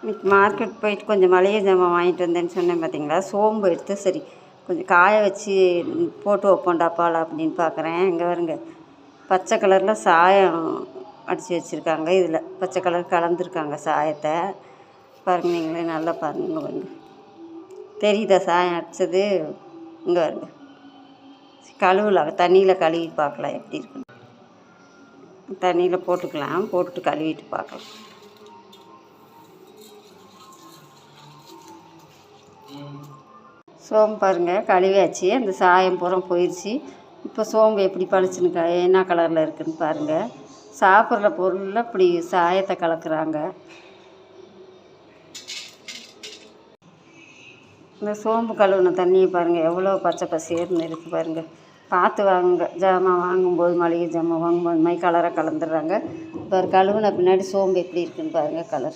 இன்னைக்கு மார்க்கெட் போயிட்டு கொஞ்சம் மளிகை ஜாமான் வாங்கிட்டு வந்தேன்னு சொன்னேன் பார்த்தீங்களா. சோம்பு எடுத்து சரி கொஞ்சம் காய வச்சு போட்டு வைப்போம் டப்பாவில் அப்படின்னு பார்க்குறேன். இங்கே வருங்க, பச்சை கலரில் சாயம் அடித்து வச்சுருக்காங்க. இதில் பச்சை கலர் கலந்துருக்காங்க சாயத்தை. பாருங்க, நீங்களே நல்லா பாருங்க. பாருங்க, தெரியுதா சாயம் அடித்தது? இங்கே வருங்க, கழுவலாம், தண்ணியில் கழுவி பார்க்கலாம் எப்படி இருக்குன்னு. தண்ணியில் போட்டுக்கலாம், போட்டுட்டு கழுவிட்டு பார்க்கலாம். சோம்பு பாருங்கள், கழுவியாச்சு. அந்த சாயம் பூரா போயிடுச்சு. இப்போ சோம்பு எப்படி பளிச்சுன்னு என்ன கலரில் இருக்குதுன்னு பாருங்கள். சாப்பிட்ற பொருளில் இப்படி சாயத்தை கலக்குறாங்க. இந்த சோம்பு கழுவுன தண்ணியை பாருங்கள், எவ்வளோ பச்சை பசேர்னு இருக்குது பாருங்கள். பார்த்து வாங்குங்க, ஜாமான் வாங்கும்போது, மளிகை ஜாமான் வாங்கும்போது இந்த மாதிரி கலராக கலந்துடுறாங்க. இப்போ கழுவுன பின்னாடி சோம்பு எப்படி இருக்குதுன்னு பாருங்கள் கலர்.